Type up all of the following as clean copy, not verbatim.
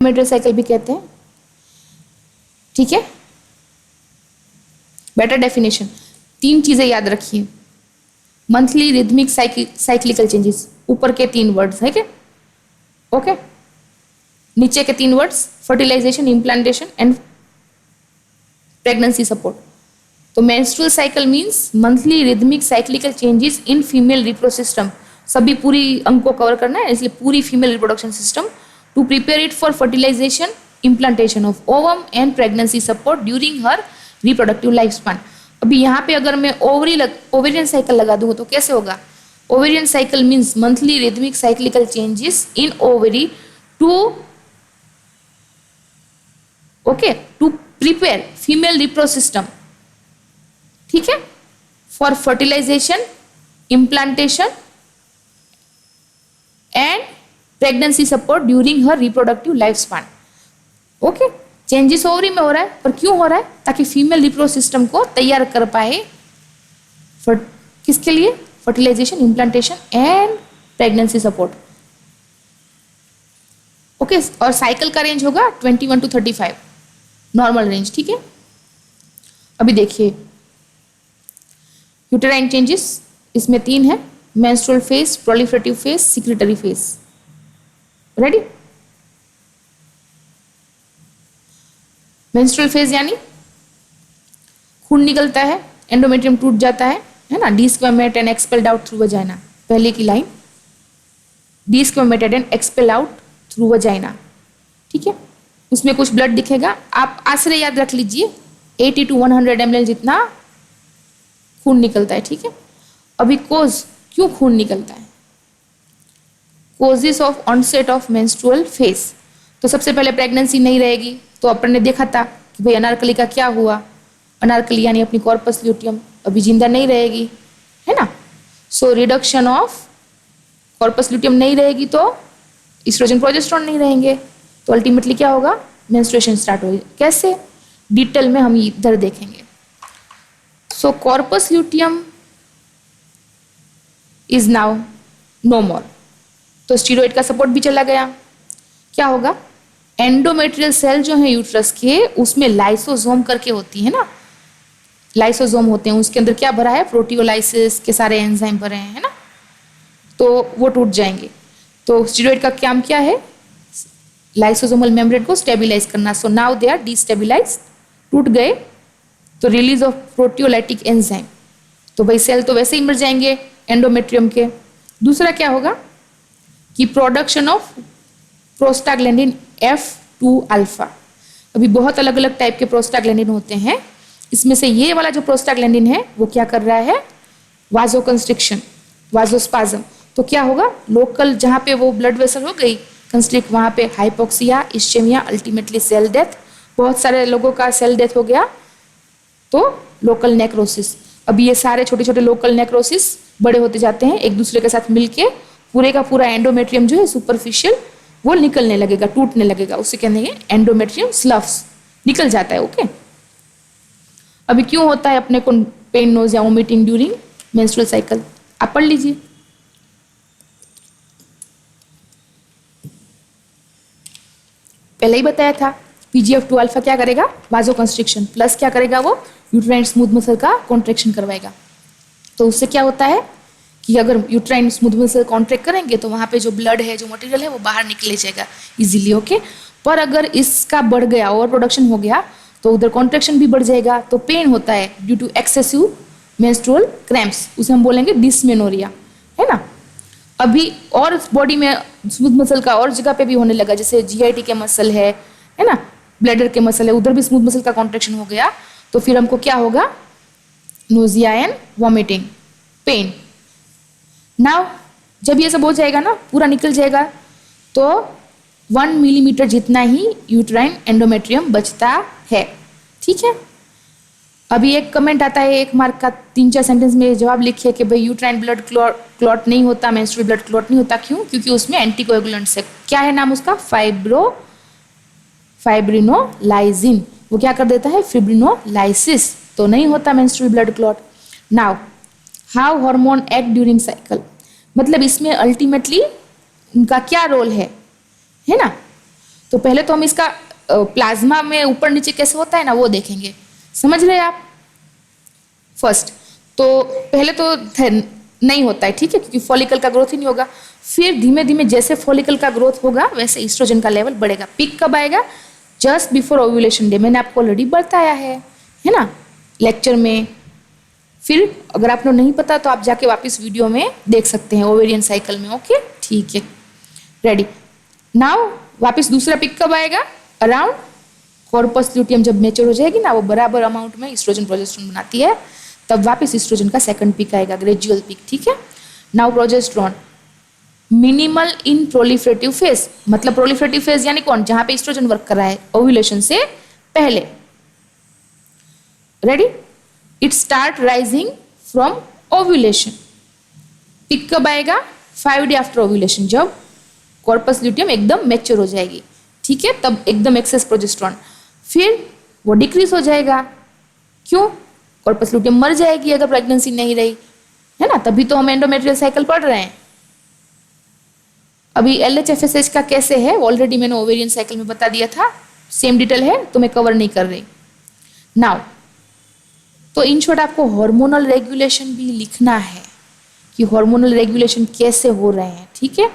मेट्रियल cycle भी कहते हैं। ठीक है, बेटर डेफिनेशन, 3 चीजें याद रखिए। मंथली रिदमिक साइक्लिकल चेंजेस, ऊपर के 3 वर्ड्स है क्या? ओके, नीचे के 3 words fertilization, implantation and pregnancy support. तो menstrual cycle means monthly rhythmic cyclical changes in female reproductive system. सभी पूरी अंग को कवर करना है, इसलिए पूरी female reproduction system to prepare it for fertilisation, implantation of ovum and pregnancy support during her reproductive life span. अभी यहाँ पे अगर मैं ओवेरियन साइकिल लगा दूंगा तो कैसे होगा? Ovarian cycle means monthly rhythmic cyclical changes in ovary to prepare female reproductive system, ठीक है, for fertilisation, implantation and pregnancy support during her reproductive life span. Okay, changes ovary में हो रहा है, पर क्यों हो रहा है? ताकि फीमेल रिप्रोडक्टिव सिस्टम को तैयार कर पाए किसके लिए? Fertilisation, implantation and pregnancy support. Okay, और साइकिल का रेंज होगा 21 to 35 नॉर्मल रेंज। ठीक है, अभी देखिए यूटेराइन चेंजेस, इसमें 3 है, menstrual phase, proliferative phase, secretory phase. Ready? Menstrual phase यानी खून निकलता है, एंडोमेट्रियम टूट जाता है ना, desquamated and expelled out through vagina. पहले की line, desquamated and expel out through vagina. ठीक है, उसमें कुछ ब्लड दिखेगा, आप आश्रय याद रख लीजिए, 80 to 100 ml जितना खून निकलता है। ठीक है, अभी कोज, क्यों खून निकलता है? Causes of onset of menstrual phase. तो सबसे पहले प्रेगनेंसी नहीं रहेगी, तो अपन ने देखा था कि भाई अनारकली का क्या हुआ, अनारकली यानी अपनी कॉर्पस ल्यूटियम अभी जिंदा नहीं रहेगी, है ना। So reduction of corpus luteum नहीं रहेगी तो एस्ट्रोजन प्रोजेस्टेरोन नहीं रहेंगे, तो अल्टीमेटली क्या होगा? मेंस्ट्रुएशन स्टार्ट होगी। कैसे? डिटेल में हम इधर देखेंगे। So corpus luteum is now no more, तो स्टीरॉयड का सपोर्ट भी चला गया। क्या होगा? एंडोमेट्रियल सेल जो है यूट्रस के, उसमें लाइसोसोम करके होती है ना, लाइसोसोम होते हैं, उसके अंदर क्या भरा है? प्रोटियोलाइसिस के सारे एंजाइम भरे हैं, है ना, तो वो टूट जाएंगे। तो स्टीरॉयड का काम क्या है? लाइसोसोमल मेम्ब्रेन को स्टेबिलाइज करना। सो नाउ दे आर डिस्टेबिलाइज, टूट गए, तो रिलीज ऑफ प्रोटियोलाइटिक एंजाइम, तो भाई सेल तो वैसे ही मर जाएंगे एंडोमेट्रियम के। दूसरा क्या होगा कि production of prostaglandin F2 alpha. अभी बहुत अलग अलग टाइप के प्रोस्टाग्लैंडिन होते हैं, इसमें से ये वाला जो प्रोस्टाग्लैंडिन है वो क्या कर रहा है? वाजोकंस्ट्रिक्शन, वाजोस्पाज्म। तो क्या होगा? लोकल जहाँ पे वो ब्लड वेसल हो गई कंस्ट्रिक्ट, वहाँ पे हाइपोक्सिया, इश्चेमिया, अल्टीमेटली सेल डेथ। बहुत सारे लोगों का सेल डेथ हो गया तो लोकल नेक्रोसिस। अब ये सारे छोटे छोटे लोकल नेक्रोसिस बड़े होते जाते हैं, एक दूसरे के साथ मिलके पूरे का पूरा एंडोमेट्रियम जो है सुपरफिशियल वो निकलने लगेगा, टूटने लगेगा, उसे कहते हैं एंडोमेट्रियम स्लफ्स, निकल जाता है। ओके, अभी क्यों होता है अपने को pain, nausea, vomiting during menstrual cycle? आप पढ़ लीजिए। पहले ही बताया था, PGF2 अल्फा क्या करेगा? वाजोकंस्ट्रिक्शन, प्लस क्या करेगा? वो यूट्राइन स्मूथ मसल का कॉन्ट्रैक्शन करवाएगा। तो उससे क्या होता है कि अगर यूट्राइन स्मूथ मसल कॉन्ट्रैक्ट करेंगे तो वहाँ पे जो ब्लड है, जो मटेरियल है, वो बाहर निकले जाएगा इजीली। ओके, पर अगर इसका बढ़ गया, ओवर प्रोडक्शन हो गया, तो उधर कॉन्ट्रैक्शन भी बढ़ जाएगा, तो पेन होता है due to excessive menstrual cramps, उसे हम बोलेंगे डिस्मेनोरिया, है ना। अभी और बॉडी में स्मूथ मसल का और जगह पे भी होने लगा, जैसे GIT के मसल है ना, ब्लैडर के मसल है, उधर भी स्मूथ मसल का कॉन्ट्रैक्शन हो गया, तो फिर हमको क्या होगा? Nausea and vomiting, pain. Now जब ये सब हो जाएगा ना, पूरा निकल जाएगा, तो 1 मिलीमीटर जितना ही यूट्राइन एंडोमेट्रियम बचता है। ठीक है, अभी एक कमेंट आता है 1 मार्क का, 3-4 सेंटेंस में जवाब लिखिए कि भाई यूट्राइन ब्लड क्लॉट नहीं होता, मेंस्ट्रुअल ब्लड क्लॉट नहीं होता। क्यों? क्योंकि उसमें एंटीकोएगुलेंट्स है। क्या है नाम उसका? फाइब्रिनोलाइसिन। वो क्या कर देता है? फिब्रिनोलाइसिस, तो नहीं होता menstrual blood clot. Now how hormone act during cycle, मतलब इसमें अल्टीमेटली उनका क्या रोल है ना। तो पहले तो हम इसका प्लाज्मा में ऊपर नीचे कैसे होता है ना वो देखेंगे, समझ रहे हैं आप। फर्स्ट तो पहले तो नहीं होता है, ठीक है, क्योंकि फॉलिकल का ग्रोथ ही नहीं होगा। फिर धीमे धीमे जैसे फॉलिकल का ग्रोथ होगा वैसे ईस्ट्रोजन का लेवल बढ़ेगा। पीक कब आएगा? जस्ट बिफोर ओव्यूलेशन डे, मैंने आपको ऑलरेडी बताया है ना लेक्चर में। फिर अगर आप लोग नहीं पता तो आप जाके वापस वीडियो में देख सकते हैं ओवेरियन साइकिल में। ओके, ठीक है, रेडी। नाउ वापस दूसरा पिक कब आएगा? अराउंड कॉर्पस ल्यूटियम जब मेच्योर हो जाएगी ना, वो बराबर अमाउंट में ईस्ट्रोजन प्रोजेस्टेरोन बनाती है, तब वापस ईस्ट्रोजन का सेकंड पिक आएगा, ग्रेजुअल पिक, ठीक है। नाउ प्रोजेस्टेरोन मिनिमल इन प्रोलिफरेटिव फेज, मतलब प्रोलिफरेटिव फेज यानी कौन? जहां पे ईस्ट्रोजन वर्क कर रहा है ओव्यूलेशन से पहले। Ready? It start rising from ovulation. Peak कब आएगा? 5 डे आफ्टर ओव्यूलेशन, जब कॉर्पस ल्यूटियम एकदम मैच्योर हो जाएगी, ठीक है, तब एकदम एक्सेस प्रोजेस्टेरोन। फिर वो डिक्रीज हो जाएगा, क्यों? कॉर्पस ल्यूटियम मर जाएगी अगर प्रेगनेंसी नहीं रही, है ना, तभी तो हम एंडोमेट्रियल साइकिल पढ़ रहे हैं। अभी LHFSH का कैसे है ऑलरेडी मैंने ओवेरियन साइकिल में बता दिया था, सेम डिटेल है तो मैं कवर नहीं कर रही। नाउ तो इन शॉर्ट आपको हार्मोनल रेगुलेशन भी लिखना है कि हार्मोनल रेगुलेशन कैसे हो रहे हैं, ठीक है।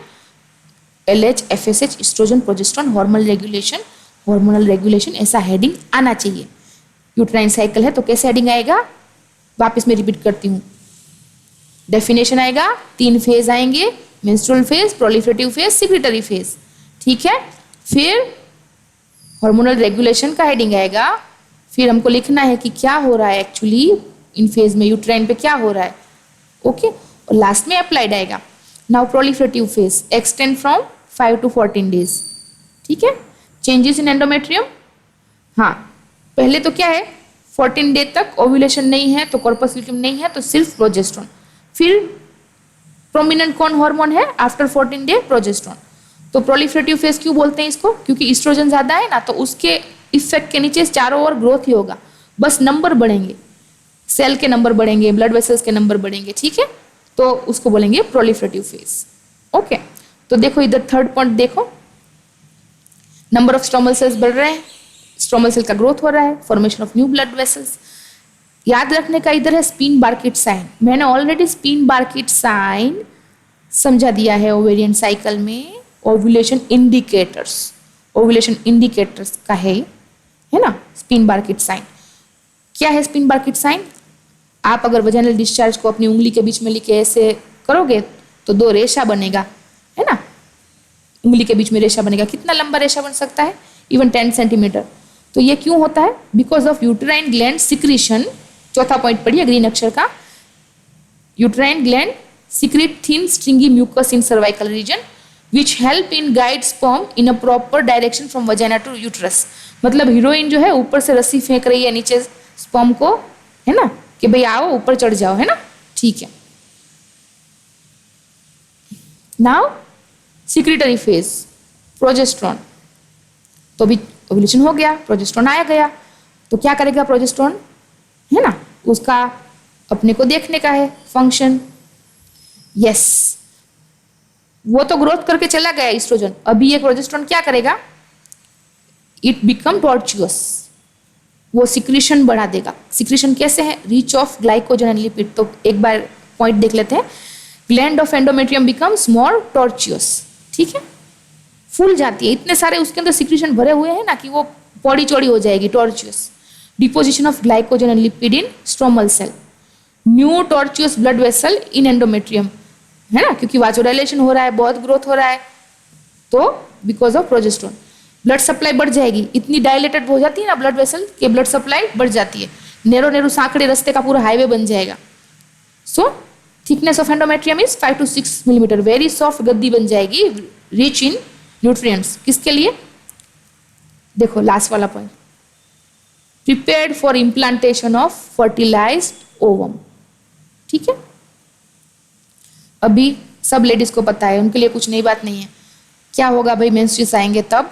LHFSH, oestrogen, progesterone, hormonal regulation ऐसा हेडिंग आना चाहिए। यूट्राइन साइकिल है तो कैसे हेडिंग आएगा? वापस मैं रिपीट करती हूँ। डेफिनेशन आएगा, 3 फेज आएंगे, menstrual phase, proliferative phase, secretory phase, ठीक है। फिर हार्मोनल रेगुलेशन का हेडिंग आएगा, फिर हमको लिखना है कि क्या हो रहा है एक्चुअली इन फेज में, यूट्राइन पे क्या हो रहा है, ओके, और लास्ट में अप्लाइड आएगा। Now proliferative phase extend from 5 to 14 days, ठीक है। चेंजेस इन एंडोमेट्रियम, हाँ, पहले तो क्या है 14 डे तक ओव्यूलेशन नहीं है तो कॉर्पस ल्यूटियम नहीं है तो सिर्फ प्रोजेस्टेरोन। फिर प्रोमिनेंट कौन हार्मोन है आफ्टर 14 डे? प्रोजेस्टेरोन। तो प्रोलिफरेटिव फेज क्यों बोलते हैं इसको? क्योंकि ईस्ट्रोजन ज्यादा है ना, तो उसके इफेक्ट के नीचे चारों ओर ग्रोथ ही होगा, बस नंबर बढ़ेंगे, सेल के नंबर बढ़ेंगे, ब्लड वेसल्स के नंबर बढ़ेंगे, ठीक है, तो उसको बोलेंगे प्रोलिफरेटिव फेज। ओके, तो देखो इधर थर्ड पॉइंट देखो, नंबर ऑफ स्ट्रोमल सेल्स बढ़ रहे हैं, स्ट्रोमल सेल का ग्रोथ हो रहा है, formation of new blood vessels. याद रखने का इधर है स्पिन बार्किट साइन, मैंने ऑलरेडी स्पिन बार्किट साइन समझा दिया है ओवेरियन साइकिल में। ओव्यूलेशन इंडिकेटर्स का है ना स्पिन बार्किट साइन। क्या है स्पिन बार्किट साइन? आप अगर वजाइनल डिस्चार्ज को अपनी उंगली के बीच में लिखे ऐसे करोगे तो 2 रेशा बनेगा, है ना, उंगली के बीच में रेशा बनेगा। कितना लंबा रेशा बन सकता है? Even 10 centimetre. तो ये क्यों होता है? Because of uterine gland secretion. चौथा पॉइंट पढ़िए ग्रीन अक्षर का, uterine gland secrete thin stringy mucus in cervical region which help in guide sperm in a proper direction from vagina to uterus। मतलब हीरोइन जो है ऊपर से रस्सी फेंक रही है नीचे स्पर्म को, है ना, कि भाई आओ ऊपर चढ़ जाओ, है ना, ठीक है। नाउ सिक्रेटरी फेज, प्रोजेस्टेरोन, तो अभी ओव्यूलेशन हो गया, प्रोजेस्टेरोन आया गया, तो क्या करेगा प्रोजेस्टेरोन, है ना, उसका अपने को देखने का है फंक्शन। यस, वो तो ग्रोथ करके चला गया ईस्ट्रोजन, अभी ये प्रोजेस्टेरोन क्या करेगा? इट बिकम टॉर्चुअस, वो सिक्रीशन बढ़ा देगा। सिक्रीशन कैसे है? Reach of glycogen and lipid. तो एक बार पॉइंट देख लेते हैं, gland of endometrium becomes more tortuous, ठीक है, फूल जाती है, इतने सारे उसके अंदर सिक्रीशन भरे हुए हैं ना कि वो पौड़ी चौड़ी हो जाएगी, tortuous. Deposition of glycogen and lipid in stromal cell, new tortuous blood vessel in endometrium, है ना, क्योंकि वासोडाइलेशन हो रहा है, बहुत ग्रोथ हो रहा है, तो because of progesterone blood supply बढ़ जाएगी। इतनी डायलेटेड हो जाती है ना ब्लड वेसल कि ब्लड सप्लाई बढ़ जाती है, नेरो सांकड़े रास्ते का पूरा हाईवे बन जाएगा। So thickness of endometrium is 5 to 6 millimetre, very soft गद्दी बन जाएगी, रिच इन न्यूट्रिएंट्स। किसके लिए? देखो लास्ट वाला point, prepared for implantation of fertilised ovum, ठीक है। अभी सब लेडीज को पता है, उनके लिए कुछ नई बात नहीं है। क्या होगा भाई, मेंस्ट्रुअस आएंगे तब,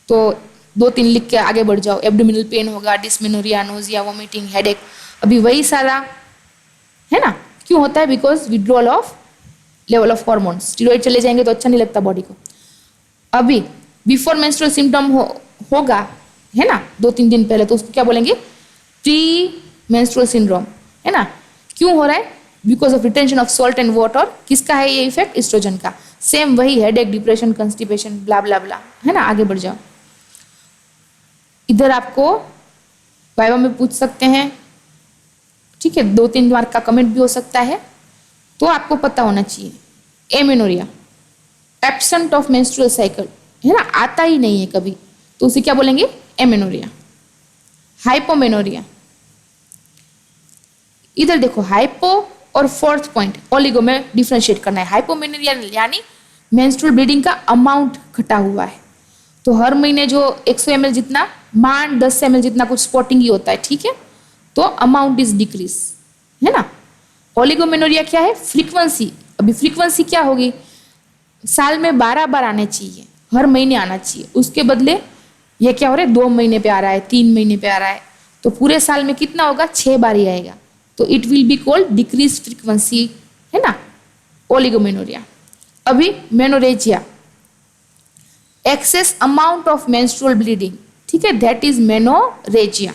तो 2-3 लिख के आगे बढ़ जाओ, एब्डोमिनल पेन होगा, डिस्मेनोरिया, नोजिया, वोमिटिंग, हेडेक, अभी वही सारा है ना। क्यों होता है? Because withdrawal of level of hormones, steroid चले जाएंगे तो अच्छा नहीं लगता बॉडी को। अभी बिफोर मेंस्ट्रुअल सिम्टम होगा, है ना, 2-3 दिन पहले, तो उसको क्या बोलेंगे, प्री मेंस्ट्रुअल सिंड्रोम, है ना। क्यों हो रहा है, because of retention of salt and water. किसका है ये इफेक्ट, एस्ट्रोजन का। सेम वही हेडेक, डिप्रेशन, कंस्टिपेशन, ब्ला ब्ला ब्ला, है ना। आगे बढ़ जाओ, इधर आपको वाइवा में पूछ सकते हैं, ठीक है, 2-3 मार्क का कमेंट भी हो सकता है, तो आपको पता होना चाहिए। Amenorrhoea, absent of menstrual cycle, है ना, आता ही नहीं है कभी, तो उसे क्या बोलेंगे, एमेनोरिया। हाइपोमेनोरिया, इधर देखो, हाइपो और फोर्थ पॉइंट ओलिगो में डिफरेंशिएट करना है। हाइपोमेनोरिया यानी मेंस्ट्रुअल ब्लीडिंग का अमाउंट घटा हुआ है, तो हर महीने जो 100 ml जितना, मान 10 ml जितना कुछ स्पॉटिंग ही होता है, ठीक है, तो अमाउंट इज डिक्रीज, है ना। ओलिगोमेनोरिया क्या है, फ्रीक्वेंसी। अभी फ्रीक्वेंसी क्या होगी, साल में 12 बार आने चाहिए, हर महीने आना चाहिए, उसके बदले ये क्या हो रहा है, 2 महीने पे आ रहा है, 3 महीने पे आ रहा है, तो पूरे साल में कितना होगा, 6 बार ही आएगा, तो it will be called decrease frequency, है ना, ओलिगोमेनोरिया। अभी menorrhagia, excess amount of menstrual bleeding, ठीक है, that is menorrhagia.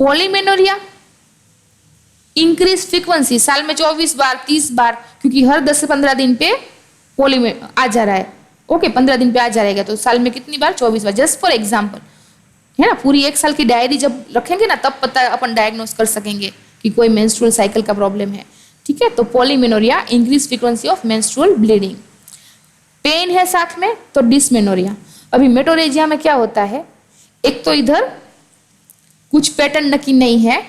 Polymenorrhoea, increase frequency, साल में 24 बार, 30 बार, क्योंकि हर 10 से 15 दिन पे पोली में आ जा रहा है, ओके, 15 दिन पे आ जाएगा, तो साल में कितनी बार, 24 बार, जस्ट फॉर एग्जाम्पल, है ना। पूरी 1 साल की डायरी जब रखेंगे ना, तब पता अपन डायग्नोस कर सकेंगे कि कोई मेंस्ट्रुअल साइकिल का प्रॉब्लम है, ठीक है। तो polymenorrhoea, increase frequency of menstrual bleeding. Pain है साथ में, तो डिसमेनोरिया। अभी मेटोरेजिया में क्या होता है, एक तो इधर कुछ पैटर्न नक्की नहीं है,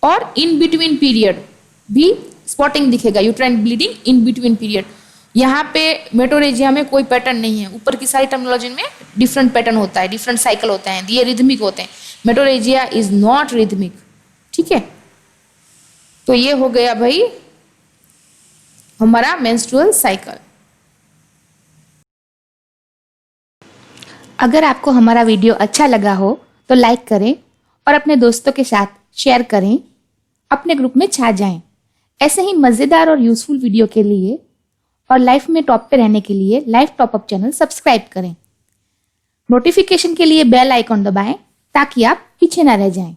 और इन बिटवीन पीरियड भी स्पॉटिंग दिखेगा, uterine bleeding in between period. यहाँ पे मेटोरेजिया में कोई पैटर्न नहीं है, ऊपर की सारी टर्मिनोलॉजी में डिफरेंट पैटर्न होता है, डिफरेंट साइकिल होते हैं, ये रिदमिक होते हैं। मेटोरेजिया इज नॉट रिदमिक, ठीक है। तो ये हो गया भाई हमारा मेंस्ट्रुअल साइकिल। अगर आपको हमारा वीडियो अच्छा लगा हो तो लाइक करें और अपने दोस्तों के साथ शेयर करें, अपने ग्रुप में छा जाएं। ऐसे ही मजेदार और यूजफुल वीडियो के लिए और लाइफ में टॉप पे रहने के लिए life top up channel subscribe करें। नोटिफिकेशन के लिए बेल आइकॉन दबाएं ताकि आप पीछे ना रह जाएं।